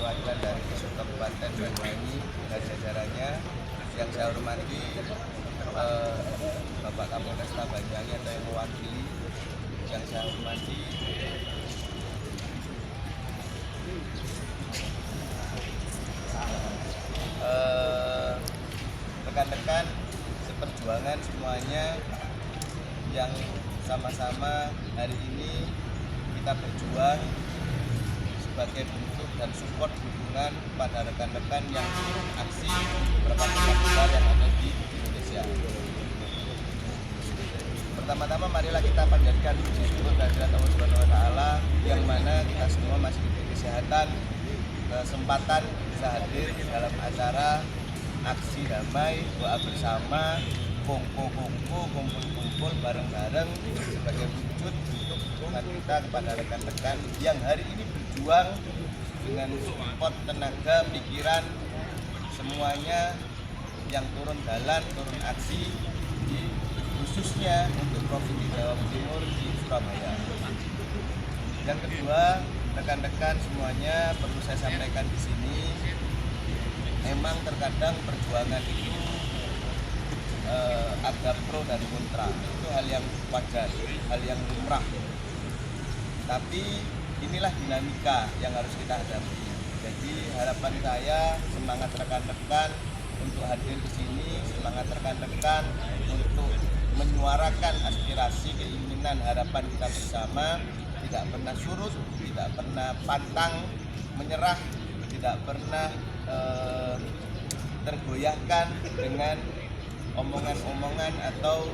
perwakilan dari Kabupaten Banyuwangi dan jajarannya. Yang saya hormati Bapak Kapolresta Banyuwangi atau yang mewakili. Yang saya hormati rekan-rekan seperjuangan semuanya yang sama-sama hari ini kita berjuang sebagai bentuk dan support dukungan kepada rekan-rekan yang aksi beberapa tempat besar yang ada di Indonesia. Pertama-tama marilah kita panjatkan puji syukur kehadirat Allah Subhanahu wa taala yang mana kita semua masih diberi kesehatan, kesempatan bisa hadir dalam acara aksi damai, doa bersama, kumpul-kumpul, kumpul-kumpul bareng-bareng sebagai wujud untuk dukungan kita kepada rekan-rekan yang hari ini berjuang dengan support tenaga, pikiran, semuanya yang turun jalan, turun aksi khususnya untuk Provinsi Jawa Timur di Surabaya. Yang kedua, rekan-rekan semuanya perlu saya sampaikan di sini, memang terkadang perjuangan itu ada pro dan kontra, itu hal yang wajar, hal yang lumrah. Tapi inilah dinamika yang harus kita hadapi. Jadi harapan saya, semangat rekan-rekan untuk hadir di sini, semangat rekan-rekan untuk menyuarakan aspirasi, keinginan, harapan kita bersama, tidak pernah surut, tidak pernah pantang menyerah, tidak pernah tergoyahkan dengan omongan-omongan atau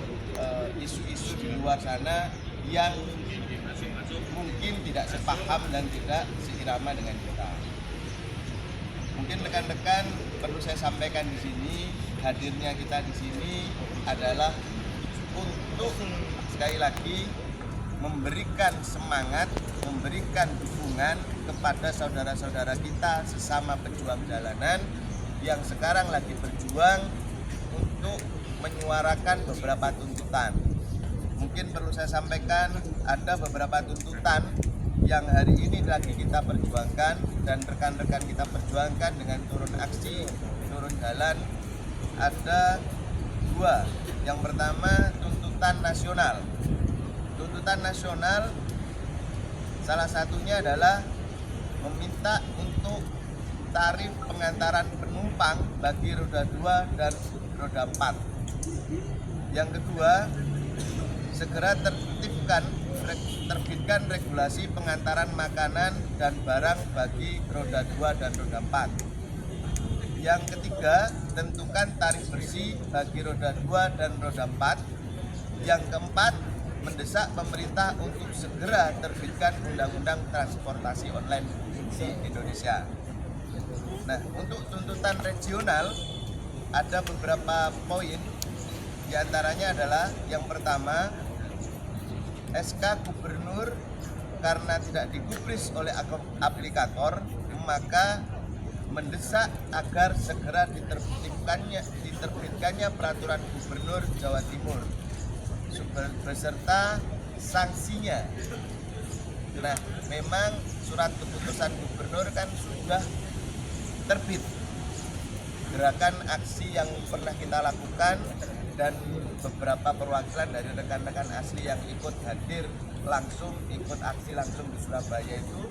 isu-isu di luar sana yang mungkin tidak sepaham dan tidak seirama dengan kita. Mungkin rekan-rekan perlu saya sampaikan di sini, hadirnya kita di sini adalah untuk sekali lagi memberikan semangat, memberikan dukungan kepada saudara-saudara kita sesama pejuang jalanan yang sekarang lagi berjuang untuk menyuarakan beberapa tuntutan. Mungkin perlu saya sampaikan, ada beberapa tuntutan yang hari ini lagi kita perjuangkan dan rekan-rekan kita perjuangkan dengan turun aksi, turun jalan. Ada dua. Yang pertama, tuntutan nasional. Tuntutan nasional salah satunya adalah meminta untuk tarif pengantaran penumpang bagi roda 2 dan roda 4. Yang kedua, segera terbitkan regulasi pengantaran makanan dan barang bagi roda 2 dan roda 4. Yang ketiga, tentukan tarif bersih bagi roda 2 dan roda 4. Yang keempat, mendesak pemerintah untuk segera terbitkan undang-undang transportasi online di Indonesia. Nah, untuk tuntutan regional ada beberapa poin. Di antaranya adalah yang pertama, SK Gubernur karena tidak digubris oleh aplikator, maka mendesak agar segera diterbitkannya peraturan Gubernur Jawa Timur beserta sanksinya. Nah, memang surat keputusan gubernur kan sudah terbit. Gerakan aksi yang pernah kita lakukan dan beberapa perwakilan dari rekan-rekan asli yang ikut hadir langsung, ikut aksi langsung di Surabaya itu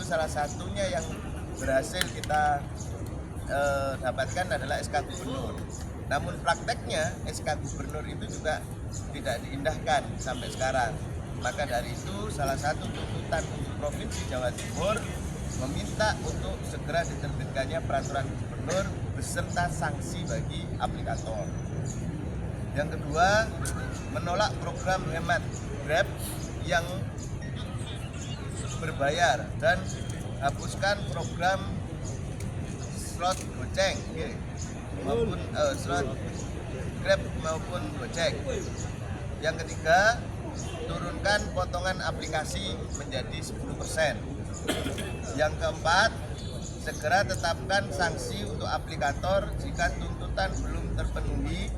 salah satunya yang berhasil kita dapatkan adalah SK Gubernur. Namun prakteknya SK Gubernur itu juga tidak diindahkan sampai sekarang. Maka dari itu salah satu tuntutan untuk Provinsi Jawa Timur meminta untuk segera diterbitkannya peraturan gubernur beserta sanksi bagi aplikator. Yang kedua, menolak program hemat Grab yang berbayar dan hapuskan program slot Gojek maupun slot Grab maupun Gojek. Yang ketiga, turunkan potongan aplikasi menjadi 10%. Yang keempat, segera tetapkan sanksi untuk aplikator jika tuntutan belum terpenuhi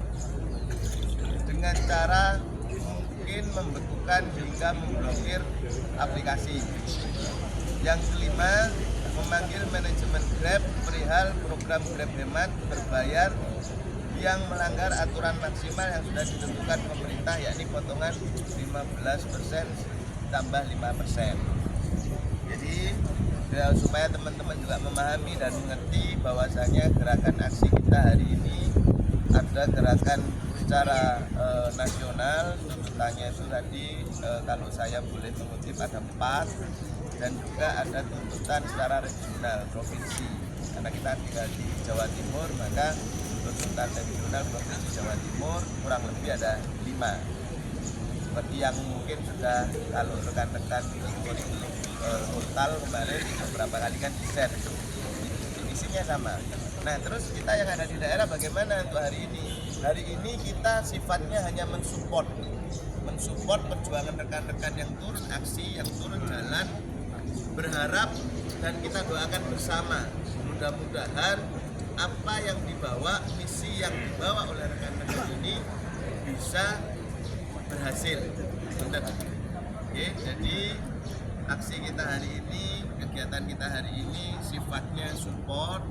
dengan cara mungkin membekukan hingga memblokir aplikasi. Yang kelima, memanggil manajemen Grab perihal program Grab Hemat berbayar yang melanggar aturan maksimal yang sudah ditentukan pemerintah, yakni potongan 15% tambah 5%. Jadi ya, supaya teman-teman juga memahami dan mengerti bahwasanya gerakan aksi kita hari ini ada gerakan secara nasional. Tuntutannya itu tadi kalau saya boleh mengutip ada 4, dan juga ada tuntutan secara regional provinsi, karena kita tinggal di Jawa Timur, maka tuntutan regional provinsi Jawa Timur kurang lebih ada 5, seperti yang mungkin sudah kalau rekan-rekan total kemarin beberapa kali kan di-share, isinya sama. Nah terus kita yang ada di daerah bagaimana untuk hari ini? Hari ini kita sifatnya hanya mensupport perjuangan rekan-rekan yang turun aksi, yang turun jalan, berharap dan kita doakan bersama mudah-mudahan apa yang dibawa, misi yang dibawa oleh rekan-rekan ini bisa berhasil. Oke, jadi aksi kita hari ini, kegiatan kita hari ini sifatnya support,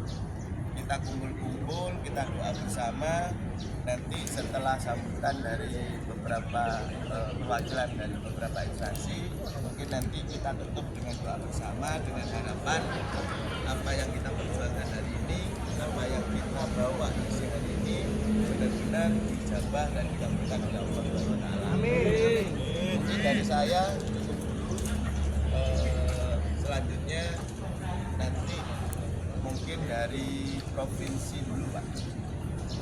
kita kumpul-kumpul, kita doa bersama. Nanti setelah sambutan dari beberapa perwakilan dari beberapa instansi, mungkin nanti kita tutup dengan doa bersama dengan harapan apa yang kita perjuangkan hari ini, apa yang kita bawa hari ini benar-benar dijabah dan dikabulkan oleh Allah Subhanahu wa taala. Amin. Jadi dari saya cukup dulu. Selanjutnya nanti mungkin dari provinsi dulu Pak.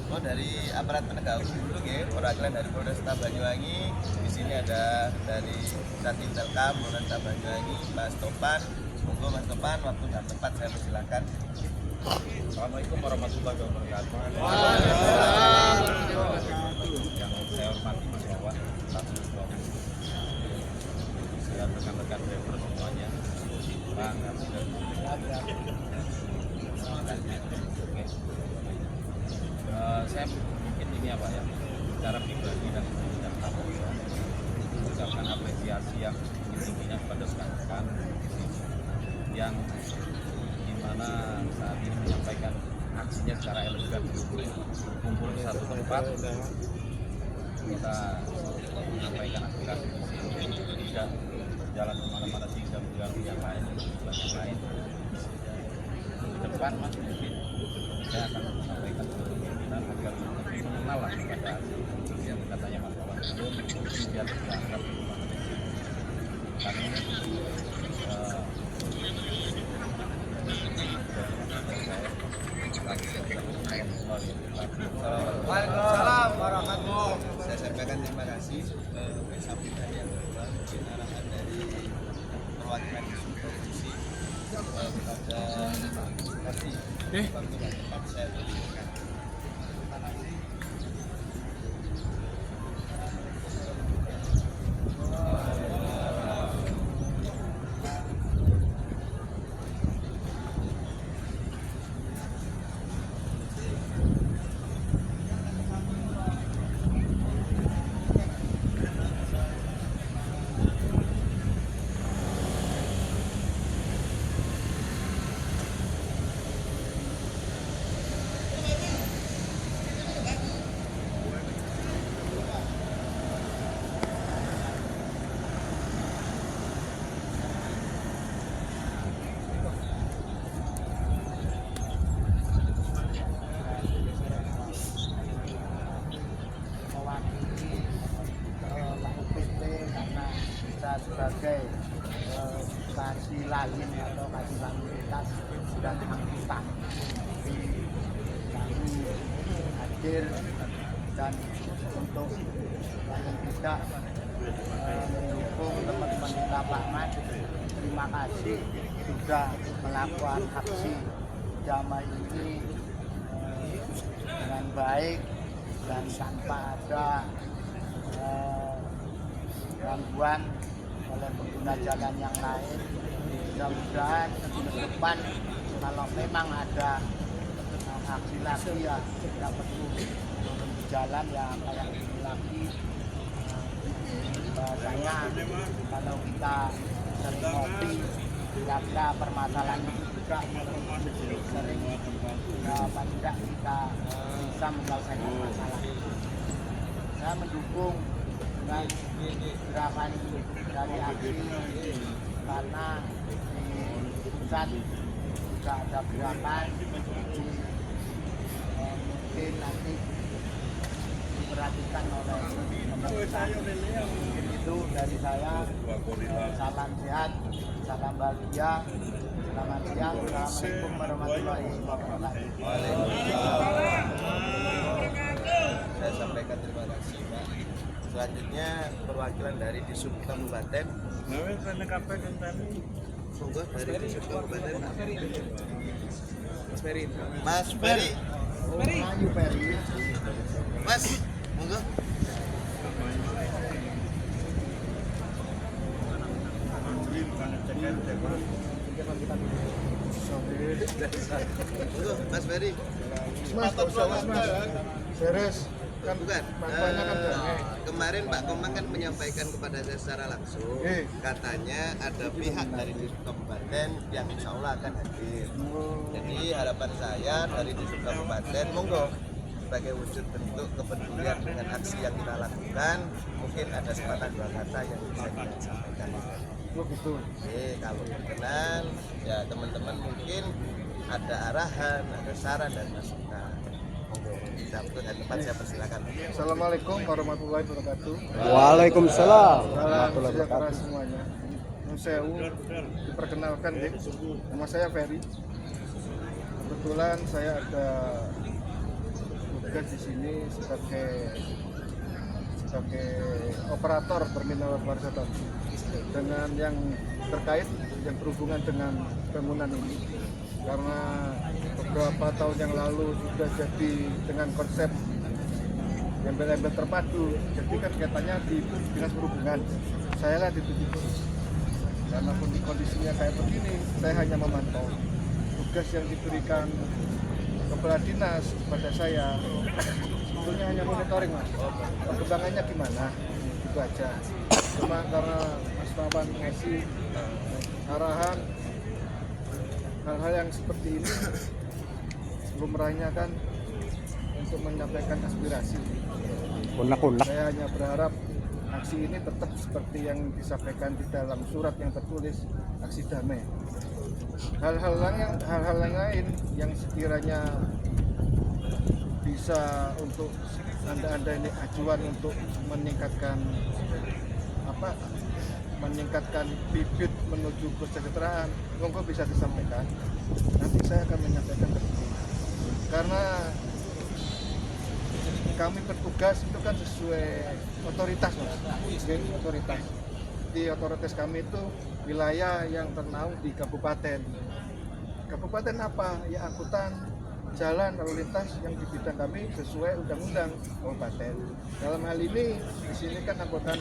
Oh dari aparat penegak hukum dulu ya, perwakilan dari Polresta Banyuwangi. Di sini ada dari Satintelkam Polresta Banyuwangi, Mas Topan. Monggo Mas Topan, waktu dan tempat saya persilakan. Assalamualaikum warahmatullahi wabarakatuh. Yang saya hormati Mas Wawan, satu dan rekan-rekan driver semuanya. Bang, saya mungkin ini apa ya, secara pribadi dan mengucapkan apresiasi yang tingginya kepada rekan-rekan yang dimana saat ini menyampaikan aksinya secara elegan, kumpul di satu tempat, kita menyampaikan aspirasi tidak jalan kemana-mana sehingga mengganggu yang lain, ke depan Mas mungkin saya akan menyampaikan kemungkinan agar lebih mengenal kepada yang katanya Mas Wawan biar dianggap kami Waalaikumsalam warahmatullahi wabarakatuh. Saya sampaikan terima kasih sambutan yang kedua, mungkin arahan dari perwakilan provinsi kepada Bupati waktu dan tempat saya berikan. Sebagai kasih lain atau kasih lalu lintas dan angkutan, kami hadir dan untuk paling tidak mendukung teman-teman kita Pak Mas. Terima kasih sudah melakukan aksi damai ini dengan baik dan tanpa ada gangguan oleh pengguna jalan yang lain. Mudah-mudahan ke depan kalau memang ada aksi lagi ya tidak perlu turun di jalan ya kayak ini lagi. Bahasanya kalau kita sering ngopi kira-kira permasalahan itu juga sering apa tidak kita bisa menyelesaikan masalah. Saya mendukung dengan gerakan dari aksi karena di pusat juga ada gerakan mungkin nanti diperhatikan oleh pemerintah. Itu dari saya, salam sehat, salam bahagia, selamat siang, assalamualaikum warahmatullahi wabarakatuh. Saya sampaikan terima kasih Pak. Selanjutnya perwakilan dari Disub Kabupaten. Monggo dari Disub Kabupaten. Mas Ferry. Mas Ferry. Ayu Ferry. Mas, monggo. Monggo, Mas Ferry. Mas, tak usah Mas. Beres. Kan bukan. Makanya kan Kemarin Pak Komang kan menyampaikan kepada saya secara langsung, katanya ada pihak dari Disub Kabupaten yang insya Allah akan hadir. Jadi harapan saya dari Disub Kabupaten, monggo sebagai wujud bentuk kepedulian dengan aksi yang kita lakukan, mungkin ada sepatah dua kata yang bisa kita sampaikan. begitu. Oke, kalau berkenan, ya teman-teman mungkin ada arahan, ada saran dan masukan. Monggo, bisa dan tempat saya persilakan. Assalamualaikum warahmatullahi wabarakatuh. Waalaikumsalam. Salam sejahtera semuanya. Nusewu, diperkenalkan deh. Nama saya Ferry. Kebetulan saya ada tugas di sini sebagai operator terminal pariwisata dengan yang terkait yang berhubungan dengan bangunan ini. Karena beberapa tahun yang lalu sudah jadi dengan konsep embel-embel terpadu, jadi kan katanya di dinas perhubungan, saya lah dituju. Karena kondisinya kayak begini, saya hanya memantau. Tugas yang diberikan kepala dinas kepada saya sebetulnya hanya monitoring Mas, perkembangannya gimana, itu aja. Cuma karena Mas Wawan ngasih arahan hal-hal yang seperti ini, lumrahnya kan untuk menyampaikan aspirasi. Unak-unak. Saya hanya berharap aksi ini tetap seperti yang disampaikan di dalam surat yang tertulis, aksi damai. Hal-hal yang lain yang sekiranya bisa untuk anda ini ajuan untuk meningkatkan bibit menuju kesejahteraan, monggo bisa disampaikan. Nanti saya akan menyampaikan ke sini. Karena kami bertugas itu kan sesuai otoritas Mas. Otoritas. Di otoritas kami itu wilayah yang ternaung di kabupaten. Kabupaten apa? Ya angkutan jalan lalu lintas yang di bidang kami sesuai undang-undang kabupaten. Dalam hal ini di sini kan angkutan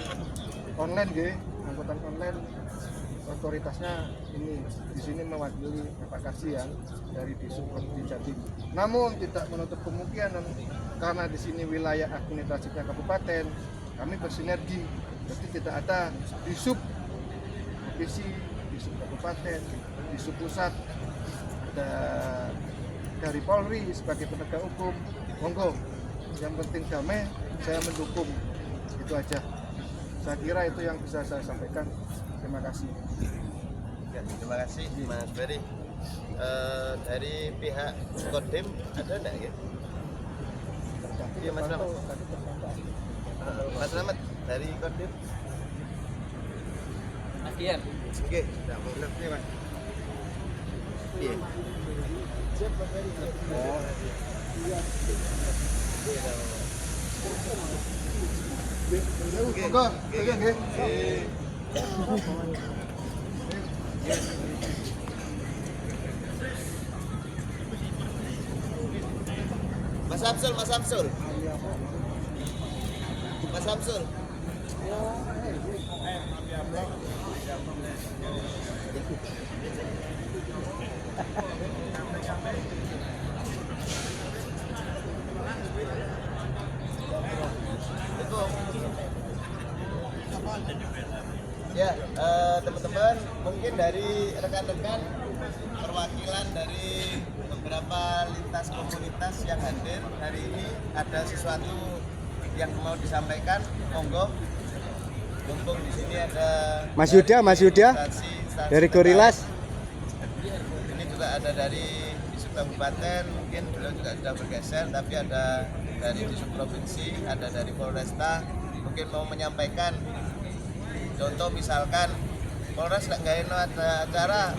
online angkutan online otoritasnya ini di sini mewakili Pak Kasihan dari Disub Jatim. Namun tidak menutup kemungkinan karena di sini wilayah administrasinya kabupaten, kami bersinergi. Jadi tidak ada Disub provinsi, Disub kabupaten, Disub pusat, ada dari Polri sebagai penegak hukum. Monggo, yang penting damai, saya mendukung. Itu aja. Saya kira itu yang bisa saya sampaikan. Terima kasih. Ya, terima kasih Mas Ferry. Dari pihak Kodim ada enggak ya? Iya Mas Rahmat. Mas Rahmat dari Kodim. Akhir. Oke, tidak mau ngerti Mas. Iya. Monggo, nggih. Mas Samsul, Mas Samsul. Mas Samsul. Ya, teman-teman, monggo mungkin dari rekan-rekan perwakilan dari beberapa lintas komunitas yang hadir hari ini ada sesuatu yang mau disampaikan, monggo. Mumpung di sini ada Mas Yuda instansi dari terkait. Gorilas. Ini juga ada dari Disub Kabupaten, mungkin beliau juga sudah bergeser, tapi ada dari Disub Provinsi, ada dari Polresta, mungkin mau menyampaikan. Contoh misalkan Polres nggak ada acara,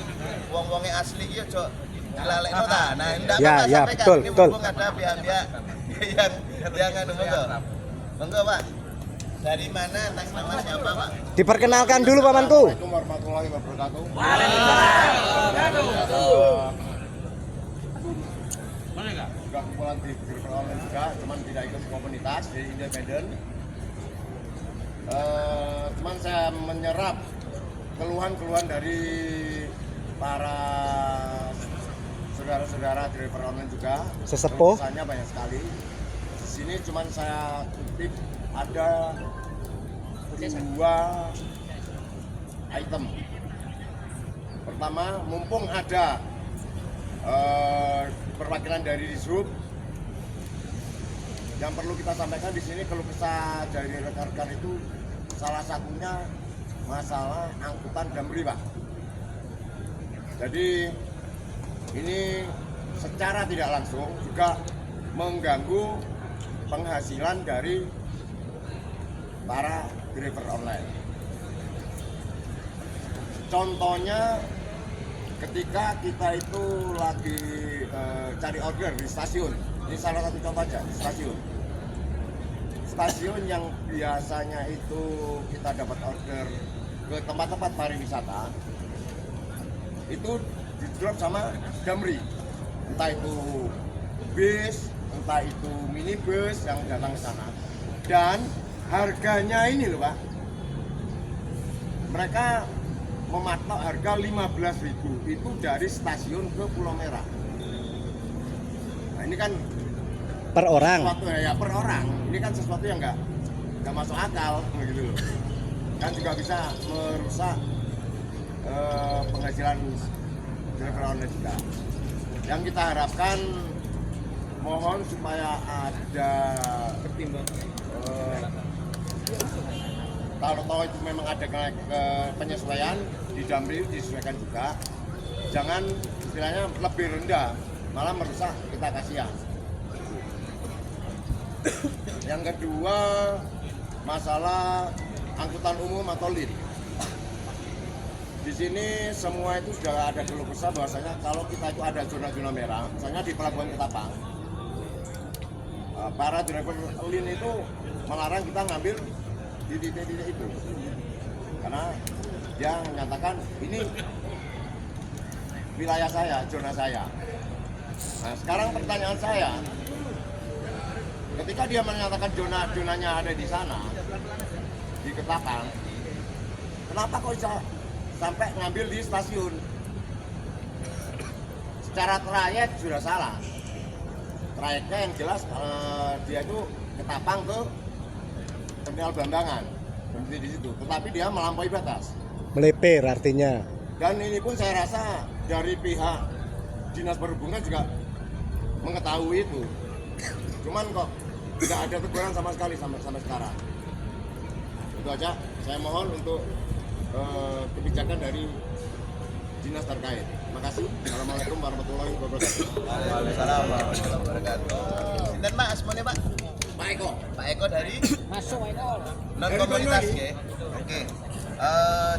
wong-wonge asli ya cok dilalekno ta. Nah, enggak Ya, apa-apa ya, sampaikan. betul, Ini betul. mumpung ada pihak-pihak yang anu, monggo. Monggo, Pak. Dari mana, atas nama siapa, Pak? Diperkenalkan dulu pamanku. Assalamualaikum warahmatullahi wabarakatuh. Juga kumpulan di grup online juga, cuman tidak ikut komunitas, jadi independen. Cuman saya menyerap keluhan-keluhan dari para saudara-saudara driver online juga. Sesepuh. Keluhannya banyak sekali. Di sini cuman saya kutip ada 2 item. Pertama, mumpung ada perwakilan dari Disub, yang perlu kita sampaikan di sini keluh kesah dari rekan-rekan itu salah satunya masalah angkutan Damri, Pak. Jadi ini secara tidak langsung juga mengganggu penghasilan dari para driver online. Contohnya ketika kita itu lagi cari order di stasiun, ini salah satu contoh aja, di stasiun yang biasanya itu kita dapat order ke tempat-tempat pariwisata, itu di drop sama Damri, entah itu bis, entah itu minibus yang datang ke sana. Dan harganya ini loh, Pak, mereka mematok harga 15.000 itu dari stasiun ke Pulau Merah. Nah, ini kan Per orang. sesuatu ya per orang. Ini kan sesuatu yang nggak masuk akal gitu loh. Kan juga bisa merusak penghasilan driver online juga. Yang kita harapkan mohon supaya ada kalau tahu itu memang ada penyesuaian di Damri disesuaikan juga. Jangan istilahnya lebih rendah, malah merusak kita kasihan. Yang kedua, masalah angkutan umum atau LIN. Di sini semua itu sudah ada keluh kesah bahwasanya kalau kita itu ada zona-zona merah, misalnya di Pelabuhan Ketapang, para driver LIN itu melarang kita ngambil di titik-titik itu, karena dia menyatakan ini wilayah saya, zona saya. Nah, sekarang pertanyaan saya, ketika dia menyatakan zonanya ada di sana, di Ketapang, kenapa kok bisa sampai ngambil di stasiun? Secara trayek sudah salah. Trayeknya yang jelas dia itu Ketapang ke Terminal Bambangan, berhenti di situ. Tetapi dia melampaui batas. Melipir artinya. Dan ini pun saya rasa dari pihak Dinas Perhubungan juga mengetahui itu. Cuman kok tidak ada teguran sama sekali sampai sekarang. Itu aja. Saya mohon untuk kebijakan dari dinas terkait. Terima kasih. Assalamualaikum warahmatullahi wabarakatuh. Waalaikumsalam warahmatullahi wabarakatuh. Sinten Pak asmane Pak? Pak Eko. Pak Eko dari Masuk Eko. non komunitas ya. Oke.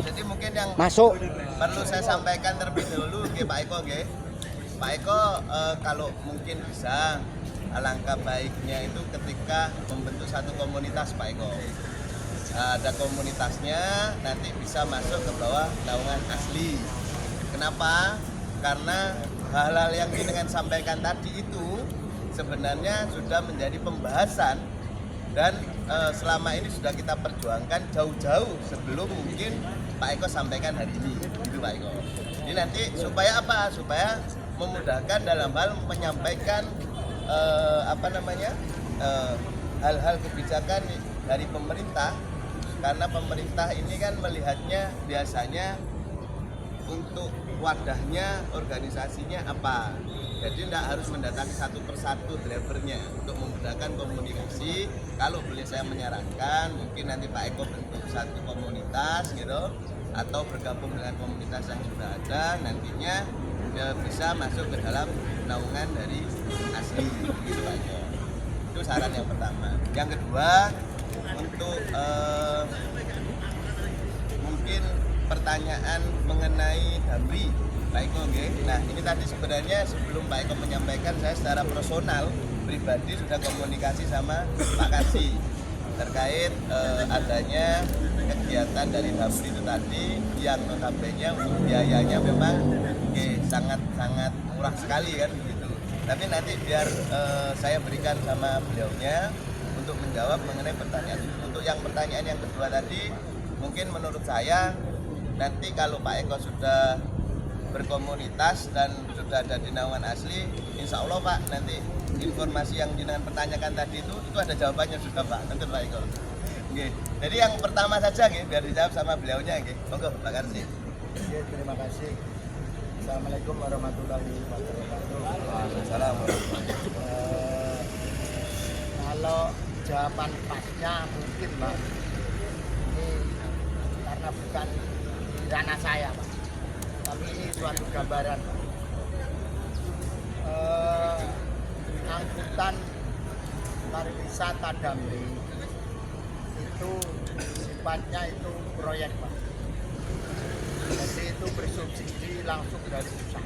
Jadi mungkin yang Masuk. perlu saya sampaikan terlebih dahulu nggih Pak Eko nggih. Pak Eko kalau mungkin bisa alangkah baiknya itu ketika membentuk satu komunitas Pak Eko. Ada komunitasnya nanti bisa masuk ke bawah naungan asli. Kenapa? Karena hal-hal yang dengan sampaikan tadi itu sebenarnya sudah menjadi pembahasan dan selama ini sudah kita perjuangkan jauh-jauh sebelum mungkin Pak Eko sampaikan hari ini, gitu Pak Eko. Ini nanti supaya apa? Supaya memudahkan dalam hal menyampaikan hal-hal kebijakan dari pemerintah, karena pemerintah ini kan melihatnya biasanya untuk wadahnya, organisasinya apa. Jadi tidak harus mendatangi satu persatu drivernya untuk memudahkan komunikasi. Kalau boleh saya menyarankan, mungkin nanti Pak Eko bentuk satu komunitas gitu, atau bergabung dengan komunitas yang sudah ada, nantinya bisa masuk ke dalam naungan dari asli gitu Pak Eko. Itu saran yang pertama. Yang kedua, untuk mungkin pertanyaan mengenai Damri Pak Eko nggih. Nah, ini tadi sebenarnya sebelum Pak Eko menyampaikan, saya secara personal pribadi sudah komunikasi sama Pak Kasi terkait adanya kegiatan dari Damri itu tadi yang notabene untuk biayanya memang sangat murah sekali kan begitu. Tapi nanti biar saya berikan sama beliaunya untuk menjawab mengenai pertanyaan. Untuk yang pertanyaan yang kedua tadi, mungkin menurut saya nanti kalau Pak Eko sudah berkomunitas dan sudah ada di naungan asli, insya Allah Pak, nanti informasi yang jenengan pertanyakan tadi itu ada jawabannya sudah Pak, nanti Pak Eko. Oke. Jadi yang pertama saja biar dijawab sama beliaunya. Monggo Pak Karsi. Oke, terima kasih. Assalamualaikum warahmatullahi wabarakatuh. Waalaikumsalam. Kalau jawaban pasnya mungkin Pak, ini karena bukan di ranah saya Pak, tapi ini suatu gambaran Pak. Angkutan pariwisata Damri itu sifatnya itu proyek Pak. Jadi itu bersubsidi langsung dari pusat.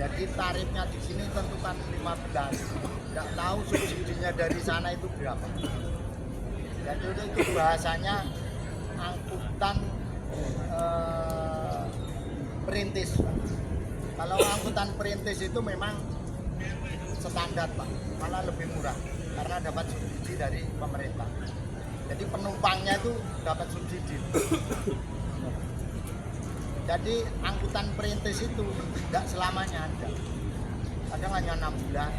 Jadi tarifnya di sini tentukan 15. Tidak tahu subsidinya dari sana itu berapa. Jadi itu bahasanya angkutan perintis. Kalau angkutan perintis itu memang standar Pak, malah lebih murah karena dapat subsidi dari pemerintah. Jadi penumpangnya itu dapat subsidi. Jadi angkutan perintis itu tidak selamanya ada. Kadang hanya 6 bulan.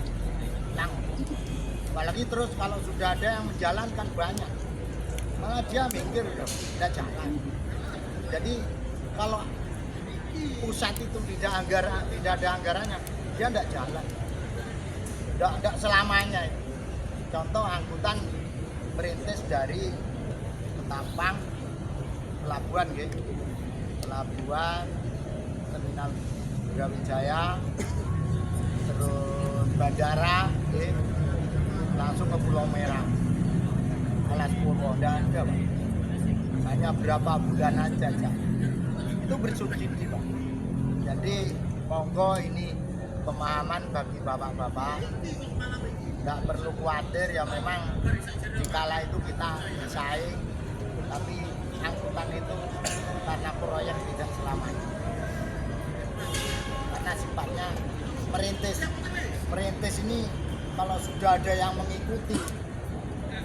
Apalagi terus kalau sudah ada yang menjalankan banyak, malah dia minggir tidak jalan. Jadi kalau pusat itu tidak ada anggarannya, dia tidak jalan. Tidak selamanya. Contoh angkutan perintis dari Ketapang, pelabuhan gitu. Pelabuhan, terminal Brawijaya, terus bandara, langsung ke Pulau Merah, Alas Purwo, dan ada Pak. Hanya berapa bulan aja. Itu bersubsidi Pak. Jadi monggo ini pemahaman bagi bapak-bapak, nggak perlu khawatir ya, memang dikala itu kita bersaing, tapi angkutan itu karena proyek tidak selamanya, karena sifatnya merintis ini kalau sudah ada yang mengikuti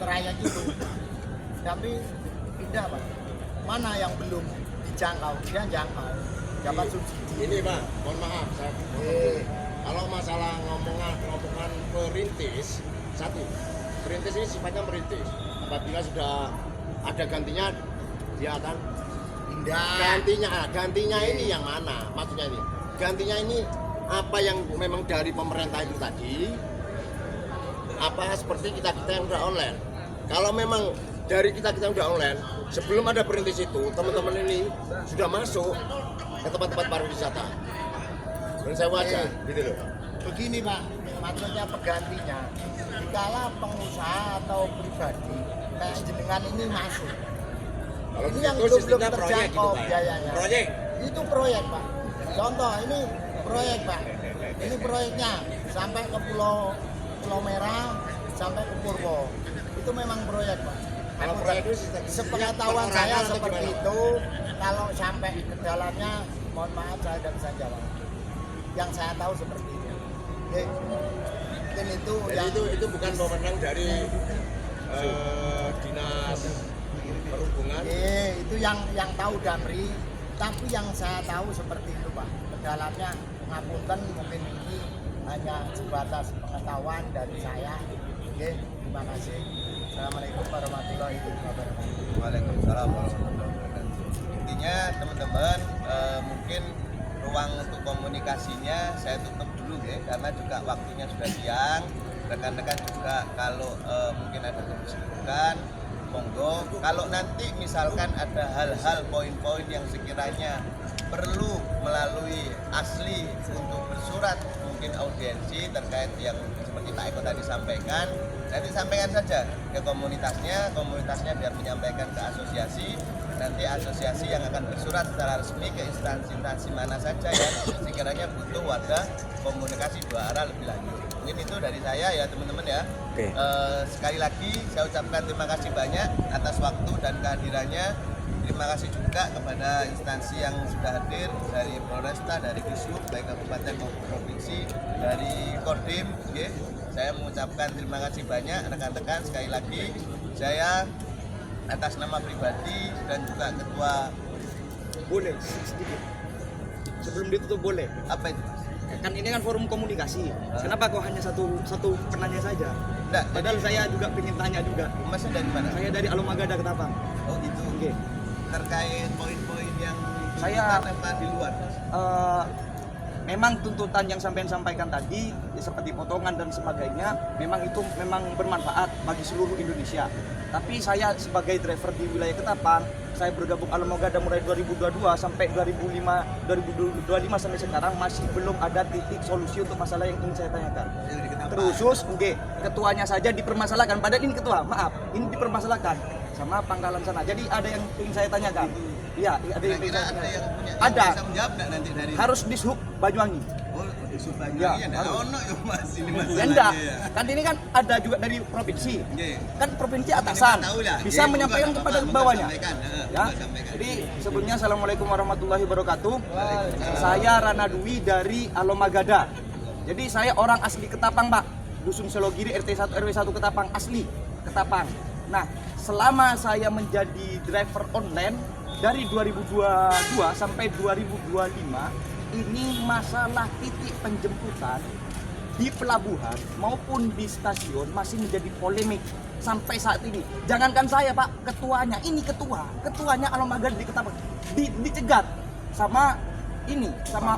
trayek itu, tapi tidak Pak, mana yang belum dijangkau, dia jangkau dapat subsidi. Ini Pak, mohon maaf saya kalau masalah ngomongan perintis, satu, perintis ini sifatnya merintis. Apabila sudah ada gantinya, dia akan pindah. Gantinya ini yang mana? Maksudnya ini, gantinya ini apa yang memang dari pemerintah itu tadi, apa seperti kita yang udah online. Kalau memang dari kita yang udah online, sebelum ada perintis itu, teman-teman ini sudah masuk ke tempat-tempat pariwisata. Dan saya wajar, gitu loh. Begini Pak, maksudnya penggantinya, dikala pengusaha atau pribadi kayak jenengan ini masuk, Kalau ini yang itu belum sistemnya proyek gitu terjangkau Pak. biayanya. Proyek. Itu proyek Pak. Contoh ini proyek Pak. Ini proyeknya sampai ke Pulau Merah, sampai ke Purwo. Itu memang proyek Pak. Kalau proyek itu sepengetahuan saya perorangan atau seperti gimana? itu. Kalau sampai ke dalamnya, mohon maaf saya tidak bisa jawab. Yang saya tahu seperti itu. Oke. Mungkin itu Jadi itu bukan pemenang dari dinas perhubungan. itu yang tahu Damri, tapi yang saya tahu seperti itu Pak. Kedalamnya ngapunten, mungkin ini hanya sebatas pengetahuan dari saya. Oke, terima kasih. Assalamualaikum warahmatullahi wabarakatuh. Waalaikumsalam warahmatullahi wabarakatuh. intinya teman-teman mungkin ruang untuk komunikasinya saya tutup dulu ya, karena juga waktunya sudah siang. Rekan-rekan juga kalau mungkin ada kesibukan, monggo. Kalau nanti misalkan ada hal-hal poin-poin yang sekiranya perlu melalui asli untuk bersurat mungkin audiensi terkait yang seperti Pak Eko tadi sampaikan, nanti sampaikan saja ke komunitasnya biar menyampaikan ke asosiasi, nanti asosiasi yang akan bersurat secara resmi ke instansi-instansi mana saja yang sekiranya butuh wadah komunikasi dua arah lebih lanjut. Mungkin itu dari saya ya teman-teman ya. Oke. Sekali lagi saya ucapkan terima kasih banyak atas waktu dan kehadirannya. Terima kasih juga kepada instansi yang sudah hadir dari Polresta, dari Dishub, baik kabupaten maupun provinsi, dari Kodim. Okay. Saya mengucapkan terima kasih banyak rekan-rekan. Sekali lagi saya atas nama pribadi dan juga ketua. Boleh sedikit sebelum ditutup boleh, Apa itu? kan ini kan forum komunikasi, kenapa kok hanya satu penanya saja? Nggak, Padahal saya juga ingin tanya juga. Masnya dari mana? Saya dari Alomagada Ketapang. Oh gitu. Oke. Terkait poin-poin yang Saya- tuntutan apa di luar? Memang tuntutan yang sampean sampaikan tadi seperti potongan dan sebagainya memang itu memang bermanfaat bagi seluruh Indonesia. Tapi saya sebagai driver di wilayah Ketapang, saya bergabung Alomagada mulai 2022 sampai 2025 sampai sekarang masih belum ada titik solusi untuk masalah yang ingin saya tanyakan. Terusus, ketuanya saja dipermasalahkan. Padahal ini ketua, maaf, ini dipermasalahkan sama pangkalan sana. Jadi ada yang ingin saya tanyakan. Iya, ada yang ingin Kira-kira saya ada tanyakan. yang punya Ada. bisa menjawab nggak nanti dari Harus Dishub Banyuwangi. Oh, di Subanya Ya, ya, enggak harus. ono ya Mas ini Ya masalahnya enggak, ya. kan ini kan ada juga dari provinsi. Nggih. Kan provinsi atasan Kita tahu lah. bisa Nggih, menyampaikan monggo, kepada monggo bawahnya. sampaikan, Ya. monggo sampaikan. Jadi sebelumnya assalamualaikum warahmatullahi wabarakatuh. Saya Rana Dwi dari Alomagada. Jadi saya orang asli Ketapang, Pak. Dusun Selogiri RT 1 RW 1 Ketapang asli Ketapang. Nah, selama saya menjadi driver online dari 2022 sampai 2025 ini masalah titik penjemputan di pelabuhan maupun di stasiun masih menjadi polemik sampai saat ini. Jangankan saya Pak, ketuanya, ini ketuanya Alomagada di Ketapang dicegat sama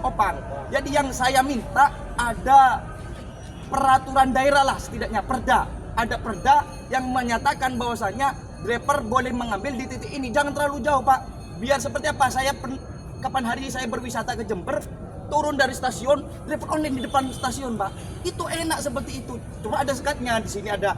Opang. Jadi yang saya minta ada peraturan daerah lah setidaknya, ada perda yang menyatakan bahwasanya driver boleh mengambil di titik ini. Jangan terlalu jauh Pak, biar seperti apa, kapan hari saya berwisata ke Jember, turun dari stasiun, driver online di depan stasiun Pak, itu enak seperti itu. Cuma ada sekatnya, di sini ada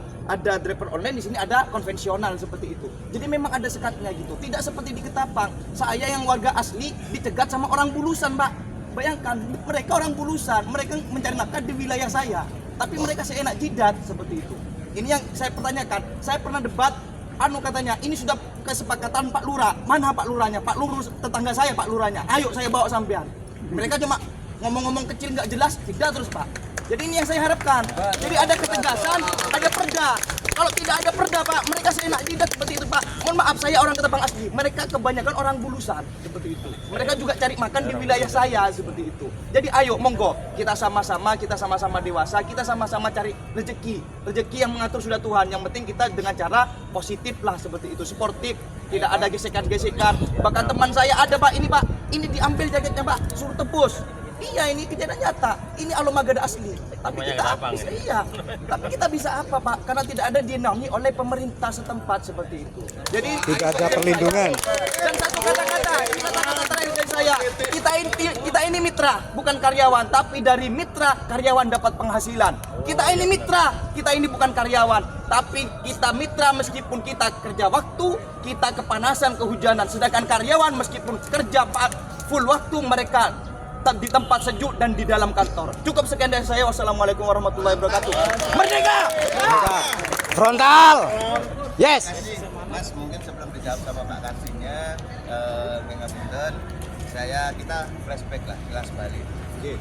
driver online, di sini ada konvensional seperti itu. Jadi memang ada sekatnya gitu, tidak seperti di Ketapang. Saya yang warga asli dicegat sama orang Bulusan Pak. Bayangkan, mereka orang Bulusan, mereka mencari nafkah di wilayah saya, tapi mereka seenak jidat seperti itu. Ini yang saya pertanyakan. Saya pernah debat, katanya ini sudah kesepakatan Pak Lurah. Mana Pak Lurahnya? Pak Lurah tetangga saya, Pak Lurahnya. Ayo saya bawa sampean. Mereka cuma ngomong-ngomong kecil nggak jelas, tidak terus Pak. Jadi ini yang saya harapkan. Jadi ada ketegasan, ada perda. Kalau tidak ada perda Pak, mereka seenak jidat seperti itu Pak. Mohon maaf, saya orang Ketapang asli. Mereka kebanyakan orang Bulusan seperti itu. Mereka juga cari makan di wilayah saya seperti itu. Jadi ayo monggo, kita sama-sama dewasa, kita sama-sama cari rezeki. Rezeki yang mengatur sudah Tuhan. Yang penting kita dengan cara positif lah seperti itu, sportif. Tidak ada gesekan-gesekan. Bahkan teman saya ada Pak, ini diambil jaketnya Pak, suruh tebus. Iya, ini kejadian nyata. Ini Alomagada asli. Tapi kita bisa apa Pak? Karena tidak ada dinaungi oleh pemerintah setempat seperti itu. Jadi Tidak ada perlindungan. dan satu kata-kata terakhir dari saya, kita ini mitra, bukan karyawan, tapi dari mitra karyawan dapat penghasilan. Kita ini mitra, kita ini bukan karyawan, tapi kita mitra meskipun kita kerja waktu, kita kepanasan, kehujanan. Sedangkan karyawan meskipun kerja full waktu, mereka di tempat sejuk dan di dalam kantor. Cukup sekian dari saya. Wassalamualaikum warahmatullahi wabarakatuh. Merdeka! Frontal. Yes. Mas, mungkin sebelum dijawab sama Pak Kasihnya, Mengapunten, kita flashback lah, kelas balik.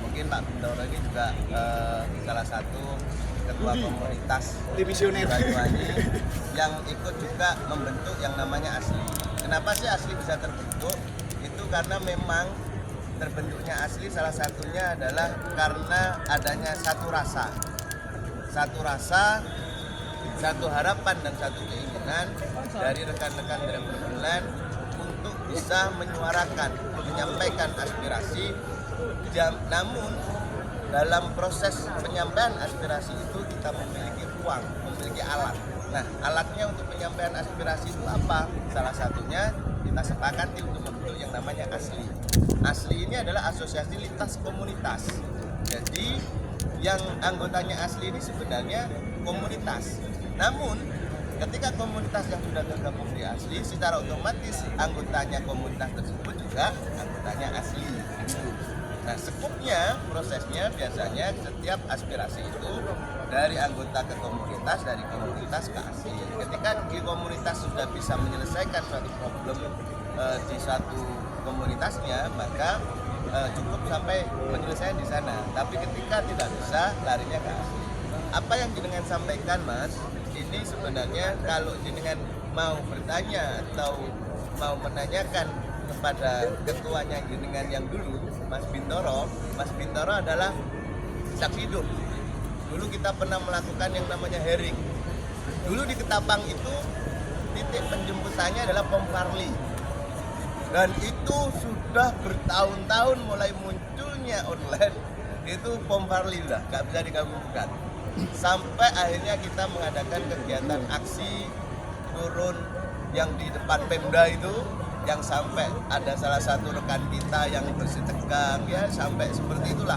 Mungkin Pak Bendoro ini juga salah satu ketua komunitas Divisioner Banyuwangi yang ikut juga membentuk yang namanya Asli. Kenapa sih Asli bisa terbentuk? Itu karena memang terbentuknya Asli salah satunya adalah karena adanya satu rasa, satu harapan dan satu keinginan dari rekan-rekan driver online untuk bisa menyuarakan, menyampaikan aspirasi. Namun dalam proses penyampaian aspirasi itu kita memiliki ruang, memiliki alat. Nah, alatnya untuk penyampaian aspirasi itu apa? Salah satunya kita sepakati untuk membentuk yang namanya ASLI. ASLI ini adalah Asosiasi Lintas Komunitas. Jadi yang anggotanya ASLI ini sebenarnya komunitas. Namun ketika komunitas yang sudah tergabung di ASLI, secara otomatis anggotanya komunitas tersebut juga anggotanya ASLI. Nah, sekupnya prosesnya biasanya setiap aspirasi itu dari anggota ke komunitas, dari komunitas ke ASLI. Ketika di komunitas sudah bisa menyelesaikan suatu problem di suatu komunitasnya, maka cukup sampai penyelesaian di sana. Tapi ketika tidak bisa, larinya ke ASLI. Apa yang jenengan sampaikan, Mas, ini sebenarnya kalau jenengan mau bertanya atau mau menanyakan kepada ketuanya jenengan yang dulu, Mas Bintoro adalah saksi hidup. Dulu kita pernah melakukan yang namanya hearing. Dulu di Ketapang itu titik penjemputannya adalah Pom Farli. Dan itu sudah bertahun-tahun mulai munculnya online, itu Pom Farli udah gak bisa digabungkan. Sampai akhirnya kita mengadakan kegiatan aksi turun yang di depan Pemda itu, yang sampai ada salah satu rekan kita yang bersih tegang, ya sampai seperti itulah.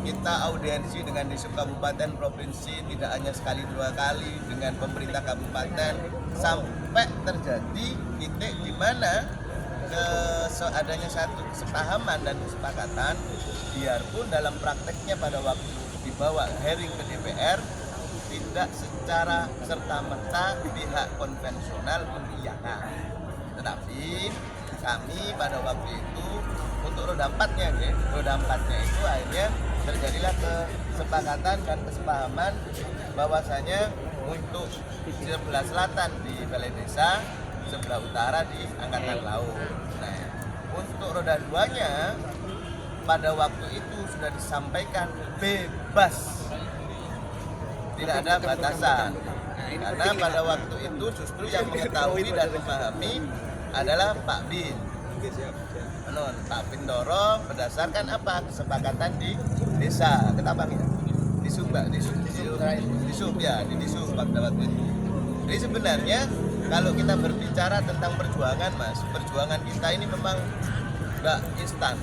Kita audiensi dengan Disub Kabupaten Provinsi tidak hanya sekali dua kali, dengan pemerintah kabupaten, sampai terjadi titik di mana adanya satu kesepahaman dan kesepakatan, biarpun dalam prakteknya pada waktu dibawa hearing ke DPR tidak secara serta-merta pihak konvensional mengiyakan. Tetapi kami pada waktu itu untuk roda 4-nya itu akhirnya terjadilah kesepakatan dan kesepahaman bahwasanya untuk sebelah selatan di Balai Desa, sebelah utara di Angkatan Laut. Nah, untuk roda 2-nya pada waktu itu sudah disampaikan bebas, tidak ada batasan. Karena pada waktu itu justru yang mengetahui dan memahami adalah Pak Bin. Pak Bintoro berdasarkan apa? Kesepakatan di desa Ketapang ya? Di Sub pada waktu itu. Jadi sebenarnya kalau kita berbicara tentang perjuangan, Mas, perjuangan kita ini memang nggak instan.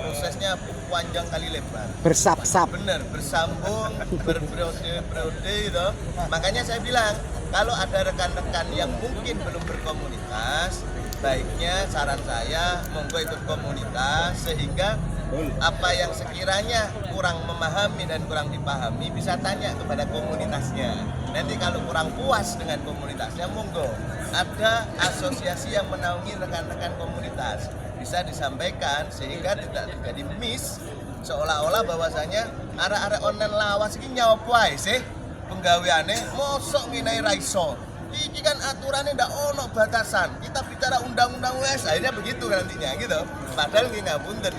Prosesnya panjang kali lebar. Bersap-sap. Bener, bersambung, berperiode-periode gitu. Makanya saya bilang, kalau ada rekan-rekan yang mungkin belum berkomunitas, baiknya saran saya monggo ikut komunitas, sehingga apa yang sekiranya kurang memahami dan kurang dipahami bisa tanya kepada komunitasnya. Nanti kalau kurang puas dengan komunitasnya, monggo ada asosiasi yang menaungi rekan-rekan komunitas, bisa disampaikan sehingga tidak terjadi miss, seolah-olah bahwasanya arah-arah online lawas ini nyawa sih penggaweane mosok nginai raiso. Ini kan aturannya ndak ono batasan. Kita bicara undang-undang wes, akhirnya begitu nantinya gitu. Padahal nggih ngapunten,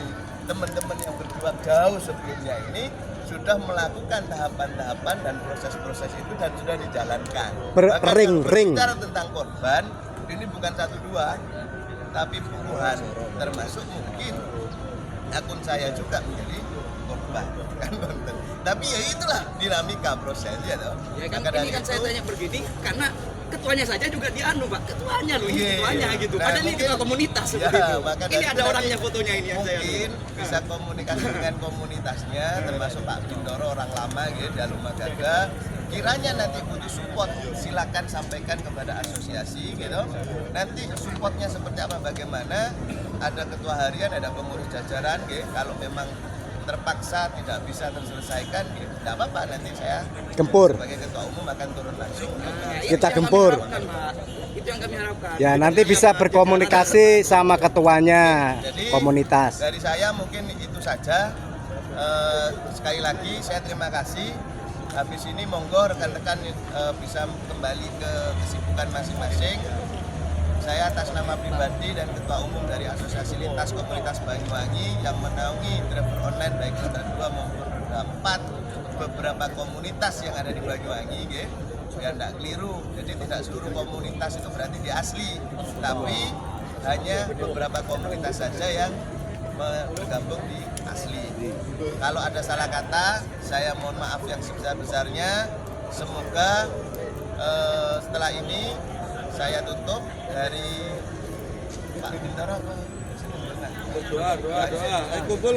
teman-teman yang berjuang jauh sebelumnya ini sudah melakukan tahapan-tahapan dan proses-proses itu dan sudah dijalankan. Ring. Bicara tentang korban, ini bukan 1-2, tapi puluhan, termasuk mungkin akun saya juga menjadi korban. Tapi ya itulah dinamika proses ya toh. Ya kan ini kan saya tanya begini karena ketuanya saja juga dianu Pak, ketuanya loh, ketuanya gitu. Nah, padahal ini ketua komunitas seperti itu. Ini ada orangnya fotonya ini yang saya mungkin bisa komunikasi dengan komunitasnya, termasuk Pak Bintoro orang lama gitu, Dalu Magaga. Kiranya nanti butuh support, silakan sampaikan kepada asosiasi gitu. Nanti supportnya seperti apa, bagaimana? Ada ketua harian, ada pengurus jajaran gitu. Kalau memang terpaksa tidak bisa terselesaikan, tidak apa-apa, nanti saya Gempur. sebagai ketua umum akan turun langsung. Kita gempur. Itu yang kami harapkan. Ya, nanti bisa berkomunikasi sama ketuanya Jadi, komunitas. dari saya mungkin itu saja. Sekali lagi saya terima kasih. Habis ini monggo rekan-rekan bisa kembali ke kesibukan masing-masing. Saya atas nama pribadi dan Ketua Umum dari Asosiasi Lintas Komunitas Banyuwangi yang menaungi driver online baik roda 2 maupun roda 4, beberapa komunitas yang ada di Banyuwangi, ya tidak keliru. Jadi tidak seluruh komunitas itu berarti di ASLI, tapi hanya beberapa komunitas saja yang bergabung di asli. Kalau ada salah kata, saya mohon maaf yang sebesar-besarnya. Semoga setelah ini saya tutup dari Pak Bintaro. Doa. Kumpul.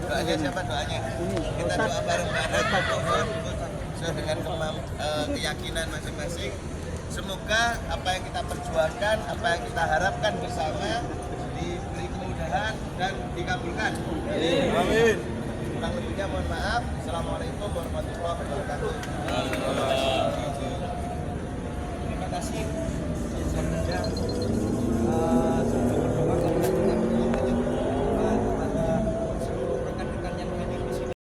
Doanya siapa doanya? Kita doa bareng-bareng sesuai dengan keyakinan masing-masing. Semoga apa yang kita perjuangkan, apa yang kita harapkan bersama diberi kemudahan dan dikabulkan. Amin. Kurang lebihnya mohon maaf. Assalamualaikum warahmatullahi wabarakatuh.